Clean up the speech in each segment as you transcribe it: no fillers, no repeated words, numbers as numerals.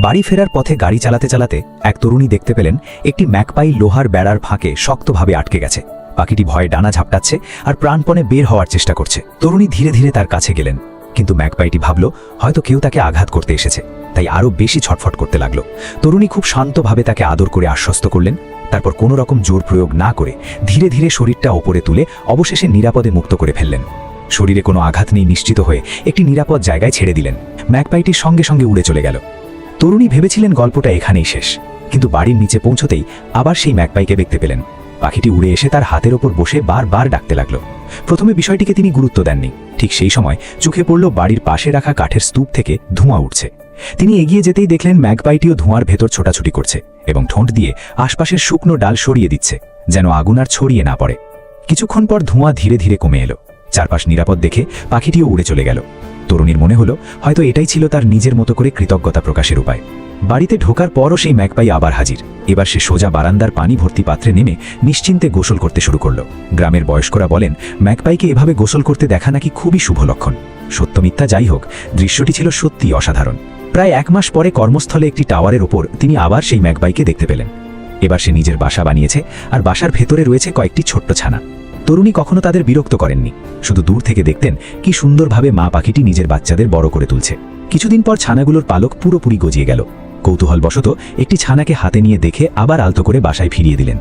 বাড়ি ফেরার পথে গাড়ি চালাতে চালাতে এক তরুণী দেখতে পেলেন একটি ম্যাকপাই লোহার বেড়ার ফাঁকে শক্তভাবে আটকে গেছে। পাখিটি ভয়ে ডানা ঝাপটাচ্ছে আর প্রাণপণে বের হওয়ার চেষ্টা করছে। তরুণী ধীরে ধীরে তার কাছে গেলেন, কিন্তু ম্যাকপাইটি ভাবল হয়তো কেউ তাকে আঘাত করতে এসেছে, তাই আরও বেশি ছটফট করতে লাগলো। তরুণী খুব শান্তভাবে তাকে আদর করে আশ্বস্ত করলেন। তারপর কোনো রকম জোর প্রয়োগ না করে ধীরে ধীরে শরীরটা ওপরে তুলে অবশেষে নিরাপদে মুক্ত করে ফেললেন। শরীরে কোনো আঘাত নেই নিশ্চিত হয়ে একটি নিরাপদ জায়গায় ছেড়ে দিলেন। ম্যাকপাইটির সঙ্গে সঙ্গে উড়ে চলে গেল। তরুণী ভেবেছিলেন গল্পটা এখানেই শেষ, কিন্তু বাড়ির নিচে পৌঁছতেই আবার সেই ম্যাকপাইকে দেখতে পেলেন। পাখিটি উড়ে এসে তার হাতের ওপর বসে বারবার ডাকতে লাগলো। প্রথমে বিষয়টিকে তিনি গুরুত্ব দেননি। ঠিক সেই সময় চোখে পড়ল বাড়ির পাশে রাখা কাঠের স্তূপ থেকে ধোঁয়া উঠছে। তিনি এগিয়ে যেতেই দেখলেন ম্যাকপাইটিও ধোঁয়ার ভেতর ছোটাছুটি করছে এবং ঠোঁট দিয়ে আশপাশের শুকনো ডাল সরিয়ে দিচ্ছে, যেন আগুন আর ছড়িয়ে না পড়ে। কিছুক্ষণ পর ধোঁয়া ধীরে ধীরে কমে এলো। চারপাশ নিরাপদ দেখে পাখিটিও উড়ে চলে গেল। তরুণীর মনে হলো হয়তো এটাই ছিল তার নিজের মতো করে কৃতজ্ঞতা প্রকাশের উপায়। বাড়িতে ঢোকার পরও সেই ম্যাকপাই আবার হাজির। এবার সে সোজা বারান্দার পানি ভর্তি পাত্রে নেমে নিশ্চিন্তে গোসল করতে শুরু করল। গ্রামের বয়স্করা বলেন ম্যাকপাইকে এভাবে গোসল করতে দেখা নাকি খুবই শুভ লক্ষণ। সত্য মিথ্যা যাই হোক, দৃশ্যটি ছিল সত্যি অসাধারণ। প্রায় 1 মাস পরে কর্মস্থলে একটি টাওয়ারের ওপর তিনি আবার সেই ম্যাকপাইকে দেখতে পেলেন। এবার সে নিজের বাসা বানিয়েছে আর বাসার ভেতরে রয়েছে কয়েকটি ছোট্ট ছানা। তরুণী কখনো তাদের বিরক্ত করেননি, শুধু দূর থেকে দেখতেন কি সুন্দরভাবে মা পাখিটি নিজের বাচ্চাদের বড় করে তুলছে। কিছুদিন পর ছানাগুলোর পালক পুরোপুরি গজিয়ে গেল। কৌতূহলবশত একটি ছানাকে হাতে নিয়ে দেখে আবার আলতো করে বাসায় ফিরিয়ে দিলেন।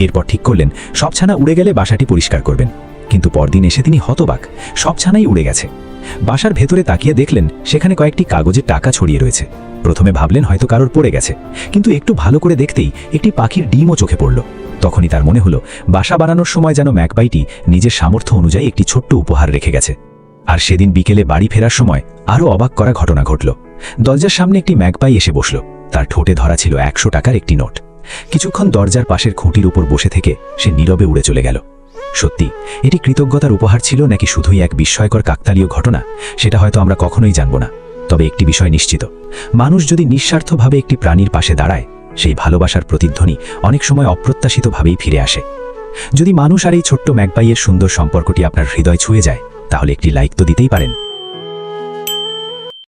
এরপর ঠিক করলেন সব ছানা উড়ে গেলে বাসাটি পরিষ্কার করবেন। কিন্তু পরদিন এসে তিনি হতবাক, সব ছানাই উড়ে গেছে। বাসার ভেতরে তাকিয়ে দেখলেন সেখানে কয়েকটি কাগজের টাকা ছড়িয়ে রয়েছে। প্রথমে ভাবলেন হয়তো কারোর পড়ে গেছে, কিন্তু একটু ভালো করে দেখতেই একটি পাখির ডিমও চোখে পড়ল। তখনই তার মনে হলো বাসা বানানোর সময় যেন ম্যাকপাইটি নিজের সামর্থ্য অনুযায়ী একটি ছোট্ট উপহার রেখে গেছে। আর সেদিন বিকেলে বাড়ি ফেরার সময় আরও অবাক করা ঘটনা ঘটল। দরজার সামনে একটি ম্যাকপাই এসে বসল। তার ঠোঁটে ধরা ছিল 100 টাকার একটি নোট। কিছুক্ষণ দরজার পাশের খুঁটির উপর বসে থেকে সে নীরবে উড়ে চলে গেল। সত্যি এটি কৃতজ্ঞতার উপহার ছিল নাকি শুধুই এক বিস্ময়কর কাকতালীয় ঘটনা, সেটা হয়তো আমরা কখনোই জানব না। তবে একটি বিষয় নিশ্চিত, মানুষ যদি নিঃস্বার্থভাবে একটি প্রাণীর পাশে দাঁড়ায়, সেই ভালোবাসার প্রতিধ্বনি অনেক সময় অপ্রত্যাশিতভাবেই ফিরে আসে। যদি মানুষ আর এই ছোট্ট ম্যাকপাইয়ের সুন্দর সম্পর্কটি আপনার হৃদয় ছুঁয়ে যায়, তাহলে একটি লাইক তো দিতেই পারেন।